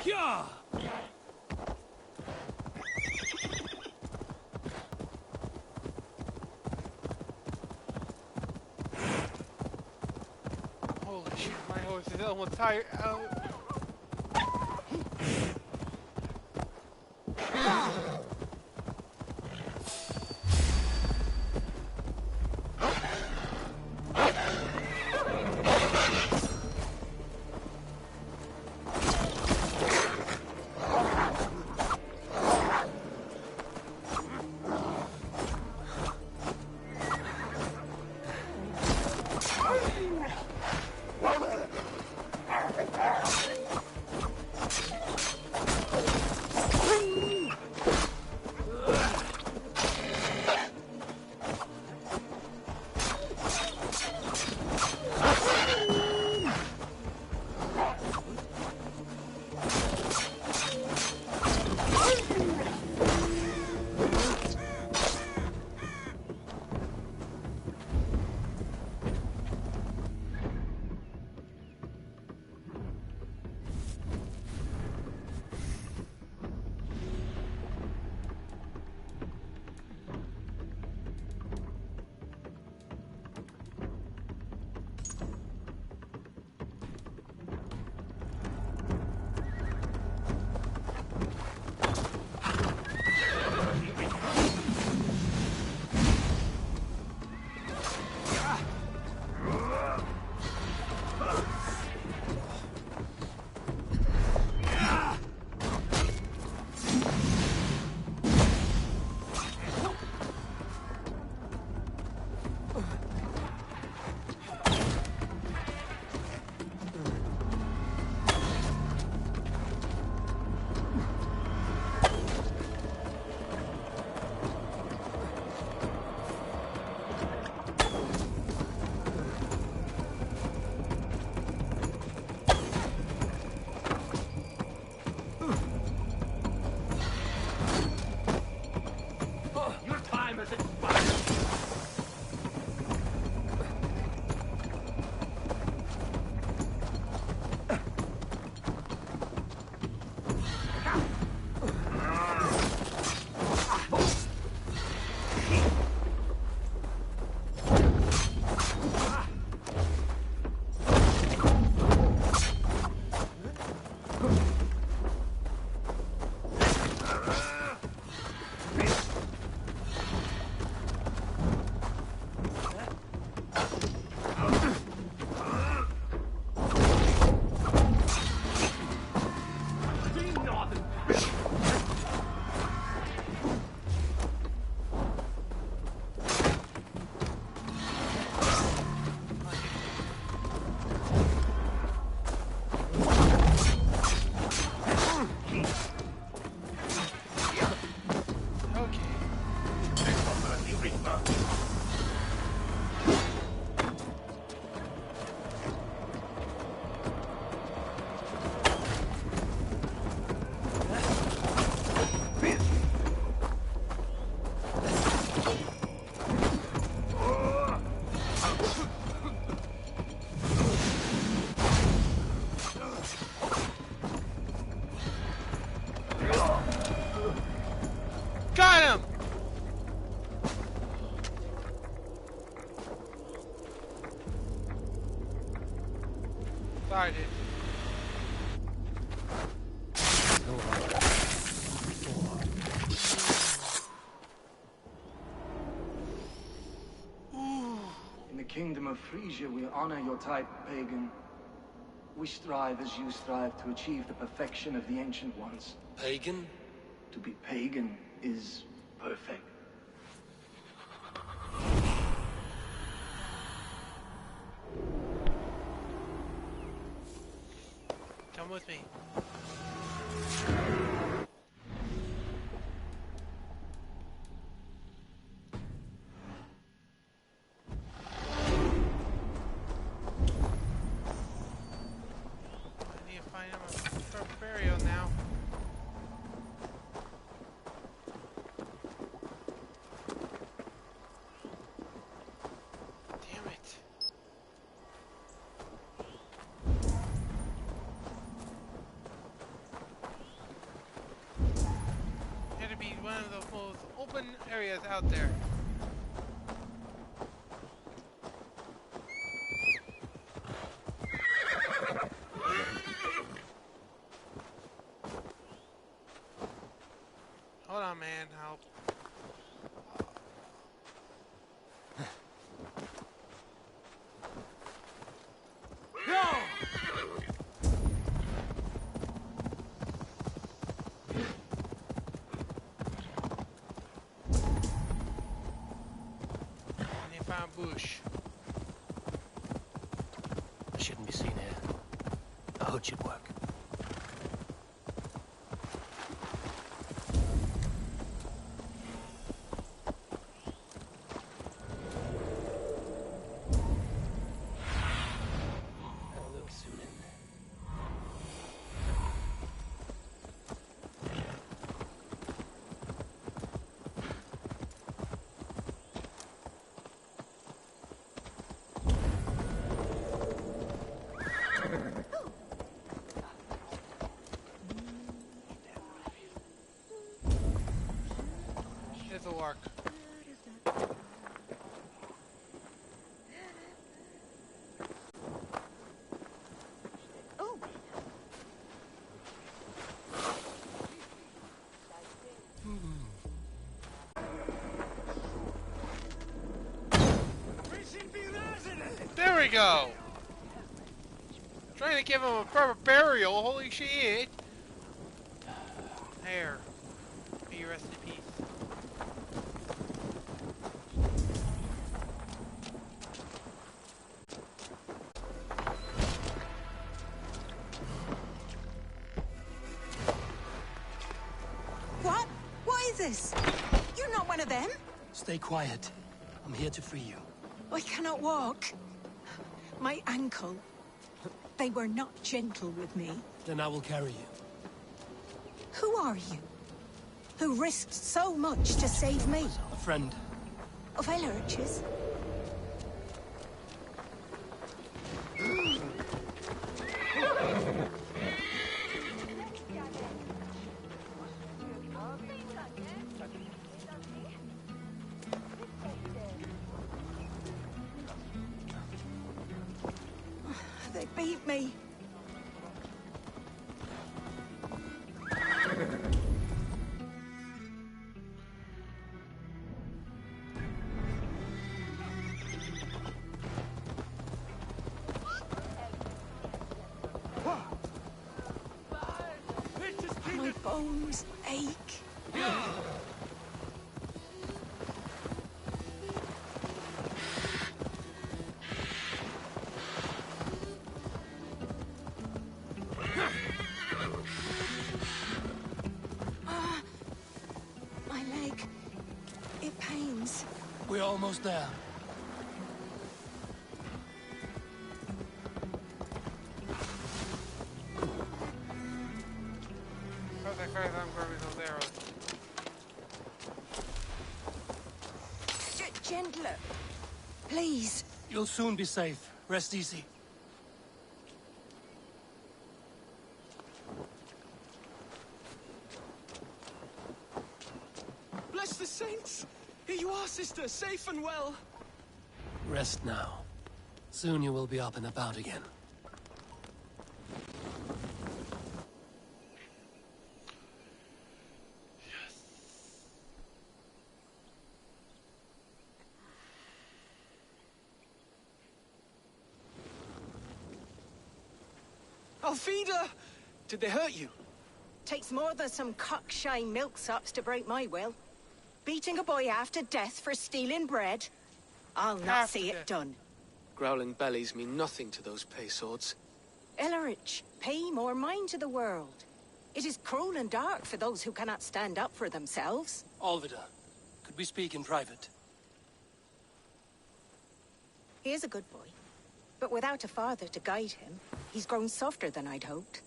Yeah. Holy shit, my horse is almost tired out. Got him! Sorry, dude. In the kingdom of Frisia, we honor your type, pagan. We strive as you strive to achieve the perfection of the ancient ones. Pagan? To be pagan is perfect. Come with me. I need to find him a burial now. Damn it. open areas out there. Hold on, man. Help. Bush. I shouldn't be seen here. A hood should work. I'll look soon in. This'll work. There we go! Trying to give him a proper burial, holy shit! There. May you rest in peace. What? What is this? You're not one of them? Stay quiet. I'm here to free you. I cannot walk. My ankle. They were not gentle with me. Then I will carry you. Who are you? Who risked so much to save me? A friend. Of Elrich's? They beat me. My bones ache. My leg. It pains. We're almost there. Perfect, first I'm grabbing those arrows. Gentler. Please. You'll soon be safe. Rest easy. Bless the saints! Here you are, sister, safe and well. Rest now. Soon you will be up and about again. Alfida! Did they hurt you? Takes more than some cockshy milksops to break my will. Beating a boy half to death for stealing bread? I'll not Half see to it done. Growling bellies mean nothing to those pay swords. Elrich, pay more mind to the world. It is cruel and dark for those who cannot stand up for themselves. Alfida, could we speak in private? He is a good boy. But without a father to guide him, he's grown softer than I'd hoped.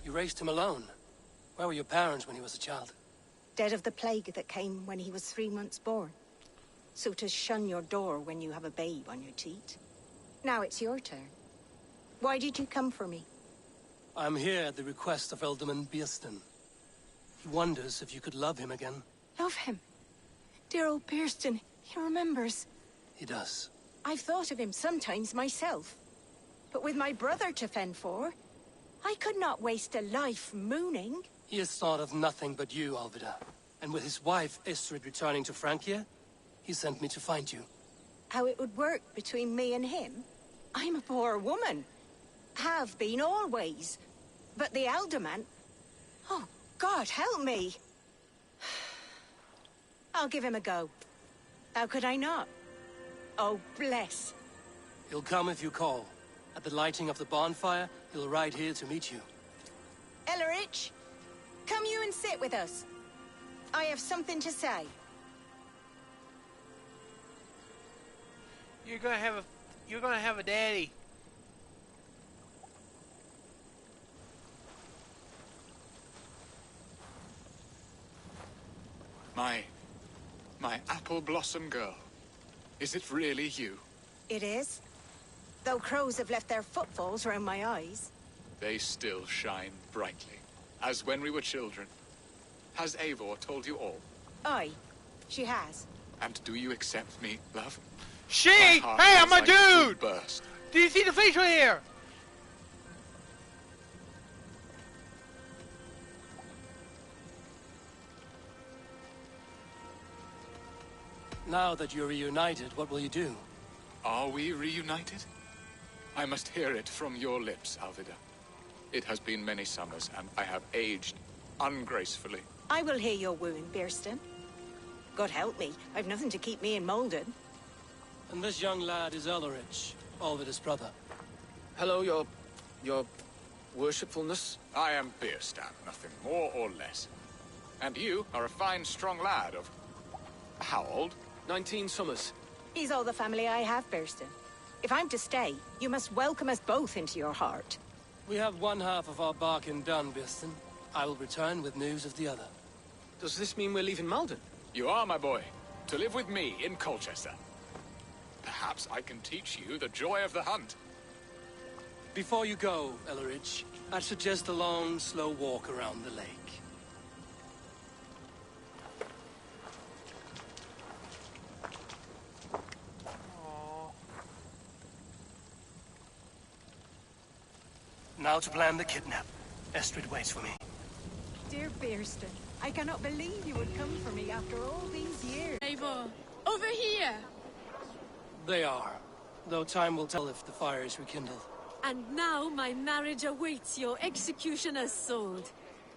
You raised him alone. Where were your parents when he was a child? Dead of the plague that came when he was 3 months born. So to shun your door when you have a babe on your teat. Now it's your turn. Why did you come for me? I'm here at the request of Lord Birstan. He wonders if you could love him again. Love him. Dear old Birstan, he remembers. He does. I've thought of him sometimes myself. But with my brother to fend for, I could not waste a life mooning. He has thought of nothing but you, Alfida. And with his wife, Estrid, returning to Francia, he sent me to find you. How it would work between me and him? I'm a poor woman. Have been always. But the alderman... Oh, God, help me. I'll give him a go. How could I not? Oh, bless. He'll come if you call. At the lighting of the bonfire, he'll ride here to meet you. Ellerich, come you and sit with us. I have something to say. You're gonna have a daddy. My apple blossom girl. Is it really you? It is. Though crows have left their footfalls round my eyes. They still shine brightly, as when we were children. Has Eivor told you all? Aye, she has. And do you accept me, love? She! My heart Hey, I'm feels a like it will dude! burst. Do you see the facial hair? Now that you're reunited, what will you do? Are we reunited? I must hear it from your lips, Alfida. It has been many summers, and I have aged ungracefully. I will hear your wooing, Birstan. God help me, I've nothing to keep me in Malden. And this young lad is Ellerich, Alvida's brother. Hello, your worshipfulness. I am Birstan, nothing more or less. And you are a fine, strong lad of... how old? 19 summers. He's all the family I have, Birstan. If I'm to stay, you must welcome us both into your heart. We have one half of our bargain done, Birstan. I will return with news of the other. Does this mean we're leaving Malden? You are, my boy, to live with me in Colchester. Perhaps I can teach you the joy of the hunt. Before you go, Ellerich, I'd suggest a long, slow walk around the lake. Now to plan the kidnap. Estrid waits for me. Dear Birstan, I cannot believe you would come for me after all these years. Eivor, over here! They are, though time will tell if the fire is rekindled. And now my marriage awaits your executioner's sword.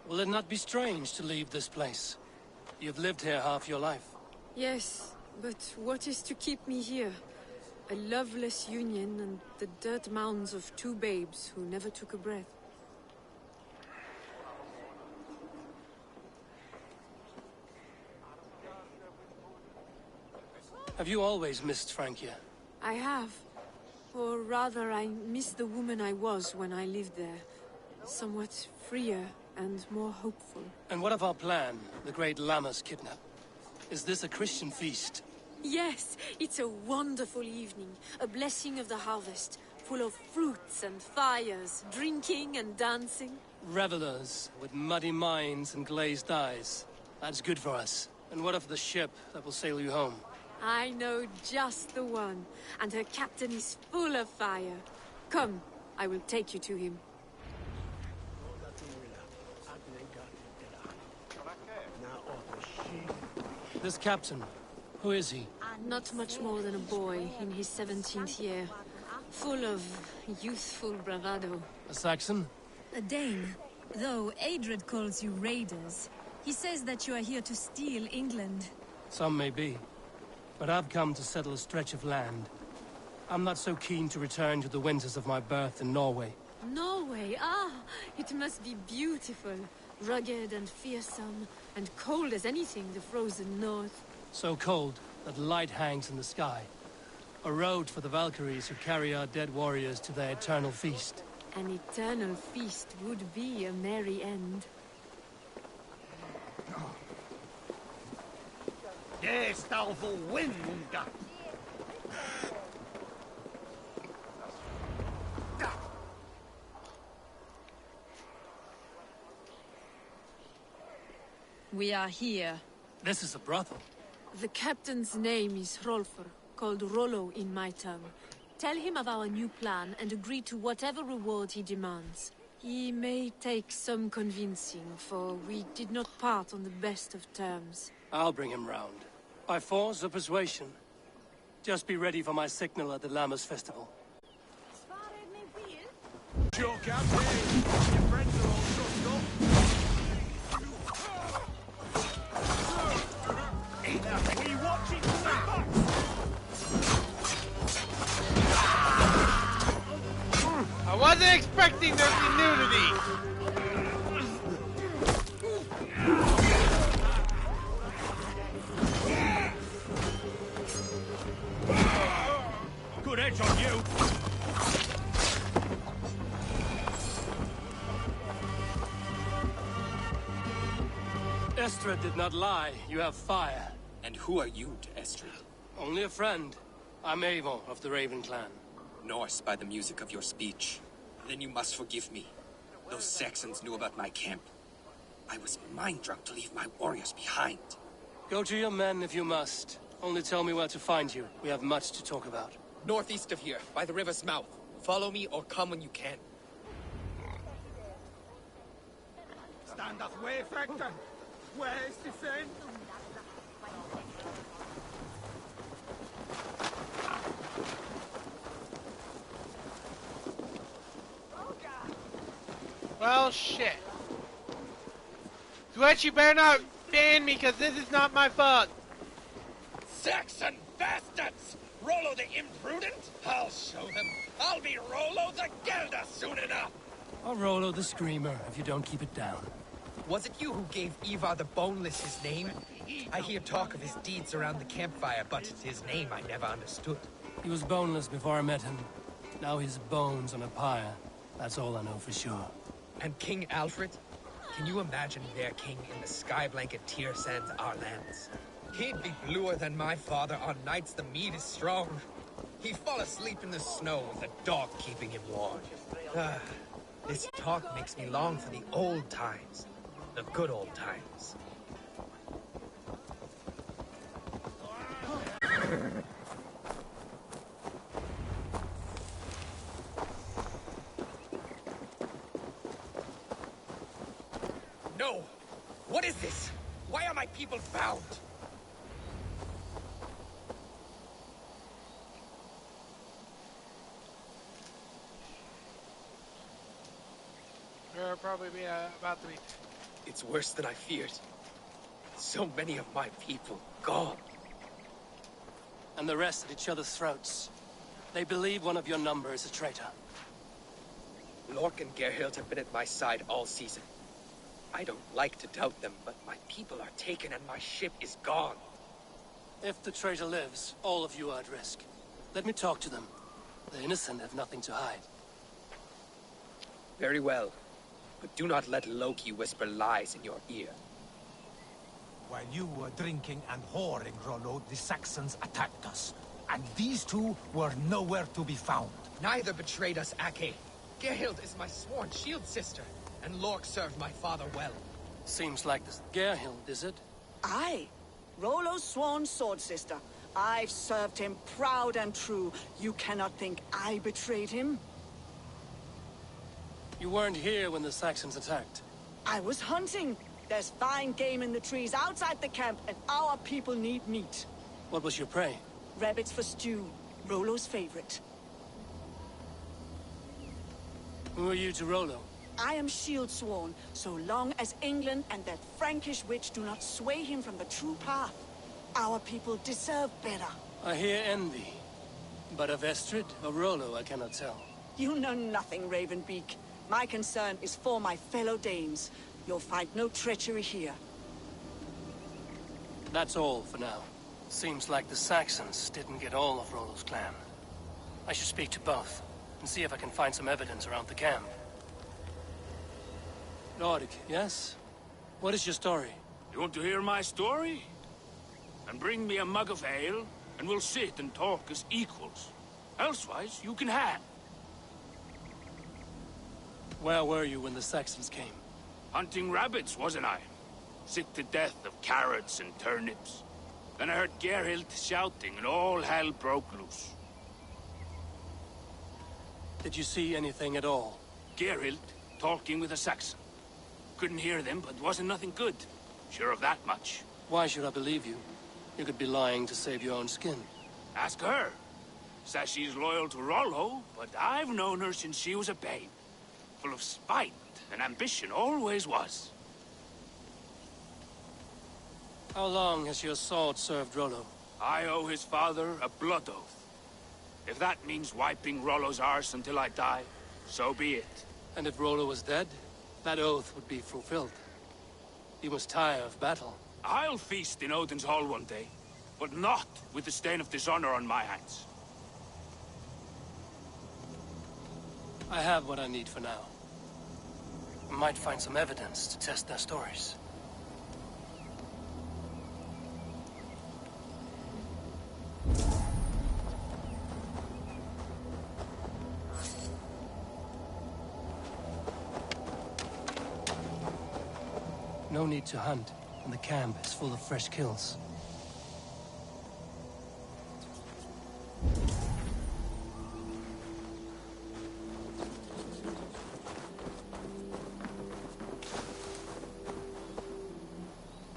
Will it not be strange to leave this place? You've lived here half your life. Yes, but what is to keep me here? A loveless union and the dirt mounds of two babes who never took a breath. Have you always missed Francia? I have. Or rather, I miss the woman I was when I lived there. Somewhat freer and more hopeful. And what of our plan, the great Lammas kidnap? Is this a Christian feast? Yes, it's a wonderful evening. A blessing of the harvest, full of fruits and fires, drinking and dancing. Revelers with muddy minds and glazed eyes. That's good for us. And what of the ship that will sail you home? I know just the one, and her captain is full of fire. Come, I will take you to him. This captain, who is he? Not much more than a boy in his 17th year, full of youthful bravado. A Saxon? A Dane. Though Adred calls you raiders, he says that you are here to steal England. Some may be. But I've come to settle a stretch of land. I'm not so keen to return to the winters of my birth in Norway. Norway? Ah, it must be beautiful. Rugged and fearsome, and cold as anything the frozen north. So cold that light hangs in the sky. A road for the Valkyries who carry our dead warriors to their eternal feast. An eternal feast would be a merry end. Yes, thou for win, Munga. We are here. This is a brothel. The captain's name is Hrolfr, called Rollo in my tongue. Tell him of our new plan and agree to whatever reward he demands. He may take some convincing, for we did not part on the best of terms. I'll bring him round. By force or persuasion. Just be ready for my signal at the Lammas festival. Sure, Captain. Your friends are all trussed up. We watching from the back. I wasn't expecting there to be nudity. Good edge on you. Estrid did not lie. You have fire. And who are you to Estrid? Only a friend. I'm Eivor of the Raven clan. Norse by the music of your speech. Then you must forgive me. Those Saxons knew about my camp. I was mind-drunk to leave my warriors behind. Go to your men if you must. Only tell me where to find you. We have much to talk about. Northeast of here, by the river's mouth. Follow me or come when you can. Stand us way, Factor. Where's the friend? Well, shit. Switch, you better not ban me, because this is not my fault. Saxon bastards! Rollo the imprudent? I'll show them. I'll be Rollo the Gelder soon enough! I'll Rollo the Screamer if you don't keep it down. Was it you who gave Ivar the Boneless his name? I hear talk of his deeds around the campfire, but his name I never understood. He was boneless before I met him. Now he's bones on a pyre. That's all I know for sure. And King Alfred? Can you imagine their king in the sky blanket tear sands our lands? He'd be bluer than my father on nights the mead is strong. He'd fall asleep in the snow with a dog keeping him warm. This talk makes me long for the old times. The good old times. No! What is this? Why are my people bound? We're probably about to be. It's worse than I feared. So many of my people gone. And the rest at each other's throats. They believe one of your number is a traitor. Lork and Gerhild have been at my side all season. I don't like to doubt them, but my people are taken and my ship is gone. If the traitor lives, all of you are at risk. Let me talk to them. The innocent have nothing to hide. Very well. But do not let Loki whisper lies in your ear. While you were drinking and whoring, Rollo, the Saxons attacked us. And these two were nowhere to be found. Neither betrayed us, Ake. Gerhild is my sworn shield sister, and Lork served my father well. Seems like this Gerhild, is it? Aye. Rollo's sworn sword sister. I've served him proud and true. You cannot think I betrayed him? You weren't here when the Saxons attacked. I was hunting. There's fine game in the trees outside the camp, and our people need meat. What was your prey? Rabbits for stew. Rollo's favorite. Who are you to Rollo? I am shield sworn, so long as England and that Frankish witch do not sway him from the true path. Our people deserve better. I hear envy. But of Estrid or Rollo, I cannot tell. You know nothing, Raven-Beak. My concern is for my fellow Danes. You'll find no treachery here. That's all for now. Seems like the Saxons didn't get all of Rollo's clan. I should speak to both, and see if I can find some evidence around the camp. Nordic, yes? What is your story? You want to hear my story? And bring me a mug of ale, and we'll sit and talk as equals. Elsewise, you can have. Where were you when the Saxons came? Hunting rabbits, wasn't I? sick to death of carrots and turnips. Then I heard Gerhild shouting, and all hell broke loose. Did you see anything at all? Gerhild talking with a Saxon. Couldn't hear them, but wasn't nothing good. Sure of that much. Why should I believe you? You could be lying to save your own skin. Ask her. Says she's loyal to Rollo, but I've known her since she was a babe. Full of spite and ambition, always was. How long has your sword served Rollo? I owe his father a blood oath. If that means wiping Rollo's arse until I die, so be it. And if Rollo was dead, that oath would be fulfilled. He must tire of battle. I'll feast in Odin's hall one day, but not with the stain of dishonor on my hands. I have what I need for now. I might find some evidence to test their stories. No need to hunt, and the camp is full of fresh kills.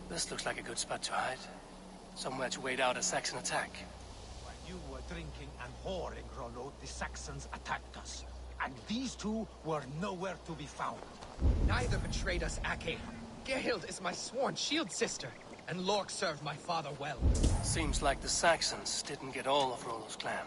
This looks like a good spot to hide. Somewhere to wait out a Saxon attack. While you were drinking and whoring, Rollo, the Saxons attacked us. And these two were nowhere to be found. Neither betrayed us, Ake. Gerhild is my sworn shield sister, and Lork served my father well. Seems like the Saxons didn't get all of Rollo's clan.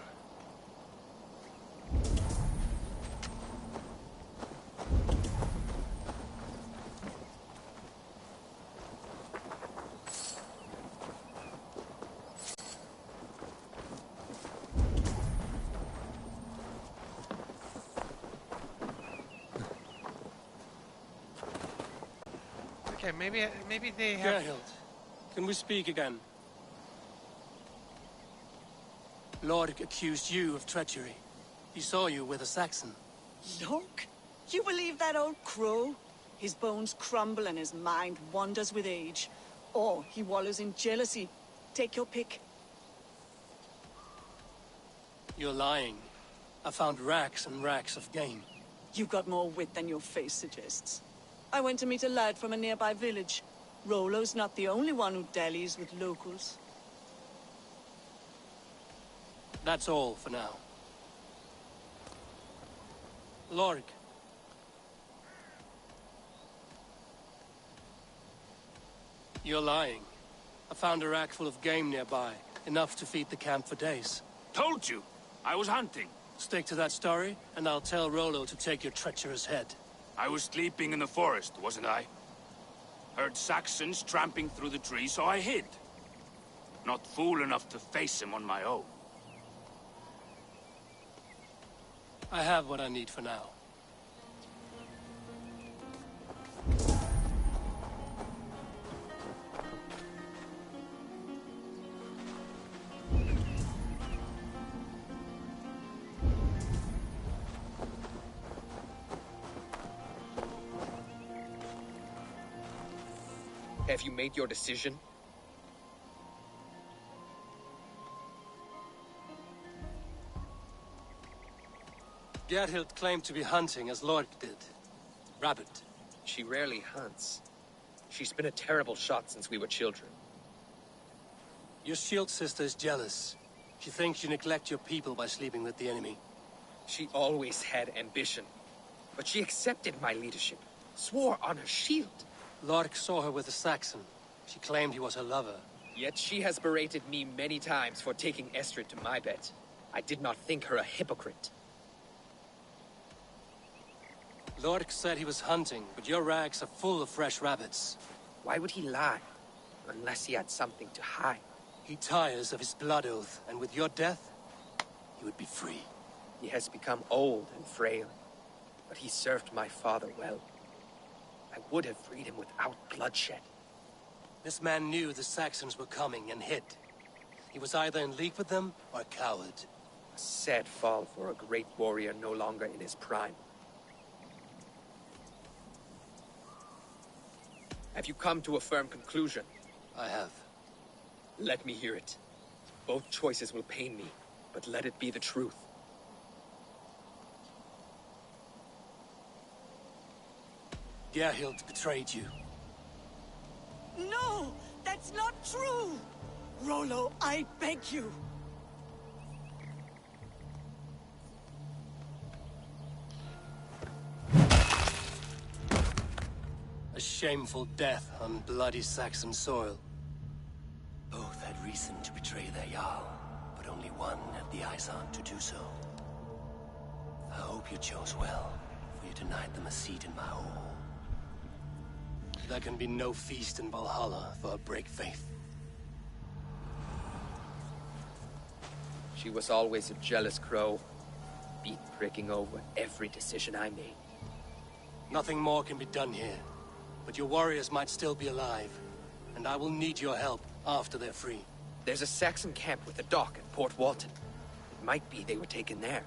Okay, maybe they have... Gerhild, can we speak again? Lord accused you of treachery. He saw you with a Saxon. Lork? You believe that old crow? His bones crumble and his mind wanders with age. Or he wallows in jealousy. Take your pick. You're lying. I found racks and racks of game. You've got more wit than your face suggests. I went to meet a lad from a nearby village. Rollo's not the only one who dallies with locals. That's all for now. Lork. You're lying. I found a rack full of game nearby, enough to feed the camp for days. Told you! I was hunting. Stick to that story, and I'll tell Rollo to take your treacherous head. I was sleeping in the forest, wasn't I? Heard Saxons tramping through the trees, so I hid. Not fool enough to face him on my own. I have what I need for now. Have you made your decision? Gerhild claimed to be hunting as Lord did. Rabbit. She rarely hunts. She's been a terrible shot since we were children. Your shield sister is jealous. She thinks you neglect your people by sleeping with the enemy. She always had ambition. But she accepted my leadership. Swore on her shield. Lork saw her with a Saxon. She claimed he was her lover. Yet she has berated me many times for taking Estrid to my bed. I did not think her a hypocrite. Lork said he was hunting, but your rags are full of fresh rabbits. Why would he lie? Unless he had something to hide. He tires of his blood oath, and with your death, he would be free. He has become old and frail, but he served my father well. I would have freed him without bloodshed. This man knew the Saxons were coming and hid. He was either in league with them or a coward. A sad fall for a great warrior no longer in his prime. Have you come to a firm conclusion? I have. Let me hear it. Both choices will pain me, but let it be the truth. Gerhild betrayed you. No! That's not true! Rollo, I beg you! A shameful death on bloody Saxon soil. Both had reason to betray their Jarl, but only one had the Eisern to do so. I hope you chose well, for you denied them a seat in my hall. There can be no feast in Valhalla for a break faith. She was always a jealous crow, beat pricking over every decision I made. Nothing more can be done here, but your warriors might still be alive, and I will need your help after they're free. There's a Saxon camp with a dock at Port Walton. It might be they were taken there.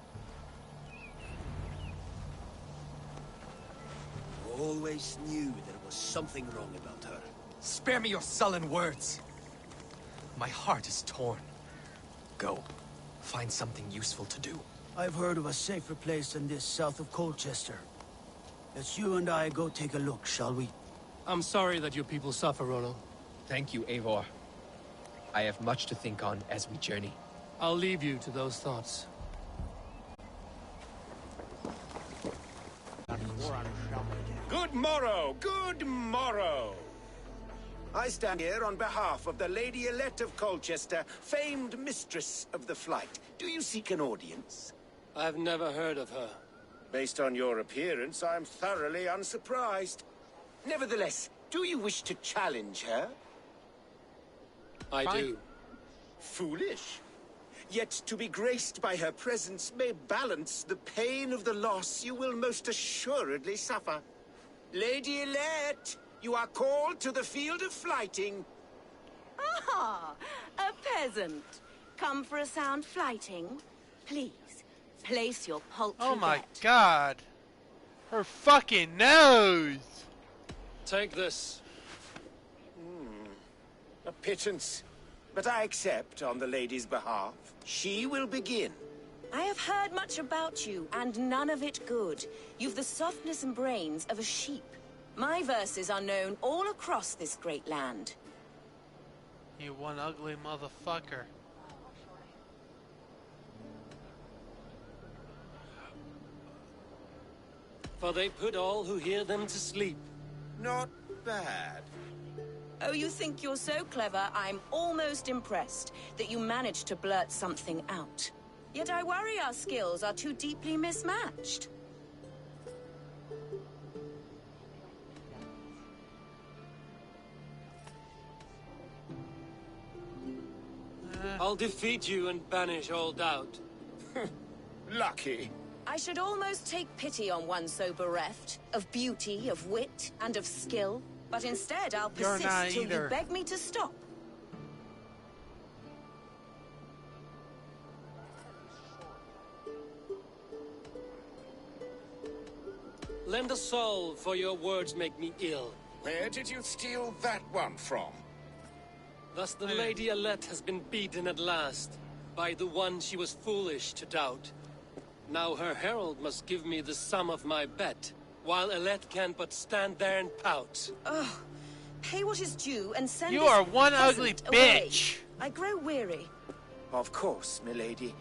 Always knew there was something wrong about her. Spare me your sullen words. My heart is torn. Go. Find something useful to do. I've heard of a safer place than this south of Colchester. Let's you and I go take a look, shall we? I'm sorry that your people suffer, Rollo. Thank you, Eivor. I have much to think on as we journey. I'll leave you to those thoughts. Good morrow! Good morrow! I stand here on behalf of the Lady Elette of Colchester, famed mistress of the flight. Do you seek an audience? I've never heard of her. Based on your appearance, I'm thoroughly unsurprised. Nevertheless, do you wish to challenge her? I do. Foolish. Yet to be graced by her presence may balance the pain of the loss you will most assuredly suffer. Lady Elette, you are called to the field of flighting. Ah, a peasant. Come for a sound flighting? Please, place your paltry Oh my bet. god. Her fucking nose. Take this. A pittance. But I accept on the lady's behalf. She will begin. I have heard much about you, and none of it good. You've the softness and brains of a sheep. My verses are known all across this great land. You one ugly motherfucker. For they put all who hear them to sleep. Not bad. Oh, you think you're so clever, I'm almost impressed that you managed to blurt something out. Yet I worry our skills are too deeply mismatched. I'll defeat you and banish all doubt. Lucky. I should almost take pity on one so bereft of beauty, of wit, and of skill. But instead, I'll persist till you beg me to stop. Lend a soul, for your words make me ill. Where did you steal that one from? Thus the Lady Elette has been beaten at last, by the one she was foolish to doubt. Now her herald must give me the sum of my bet, while Elette can but stand there and pout. Ugh. Pay what is due and send You this are one ugly peasant away. bitch. I grow weary. Of course, milady.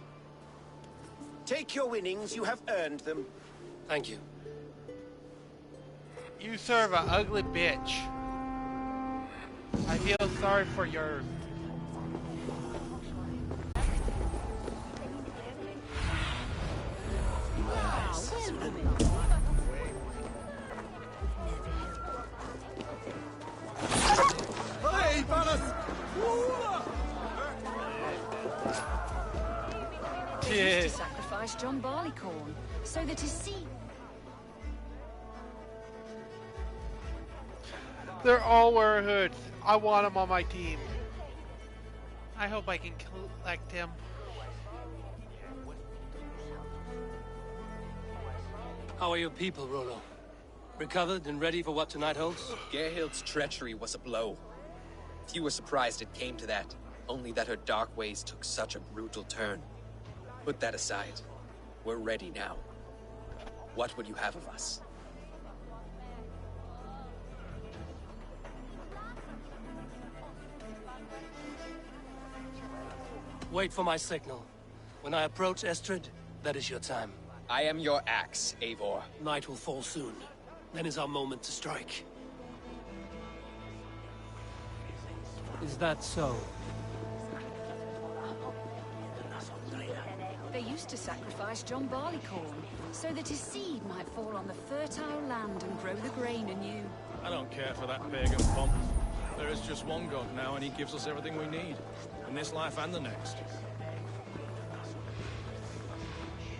Take your winnings, you have earned them. Thank you. You serve an ugly bitch. I feel sorry for your... Hey, fellas! They used to sacrifice John Barleycorn, so that his seed... They're all wear hoods. I want them on my team. I hope I can collect him. How are your people, Rollo? Recovered and ready for what tonight holds? Gerhild's treachery was a blow. Few were surprised it came to that, only that her dark ways took such a brutal turn. Put that aside. We're ready now. What would you have of us? Wait for my signal. When I approach Estrid, that is your time. I am your axe, Eivor. Night will fall soon. Then is our moment to strike. Is that so? They used to sacrifice John Barleycorn, so that his seed might fall on the fertile land and grow the grain anew. I don't care for that pagan pomp. There is just one god now, and he gives us everything we need. In this life and the next.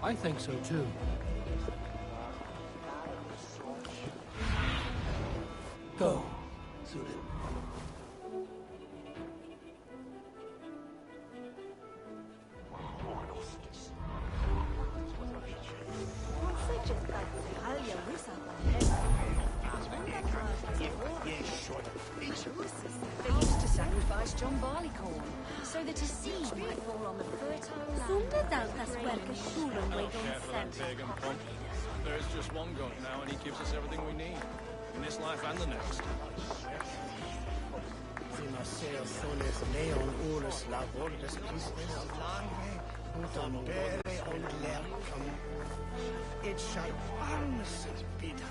I think so too. Go, Zulin. They used to sacrifice John Barleycorn, so that his seed might fall on the fertile land. I don't care for that pagan pomp. There is just one god now, and he gives us everything we need. In this life and the next. It shall answer, Peter.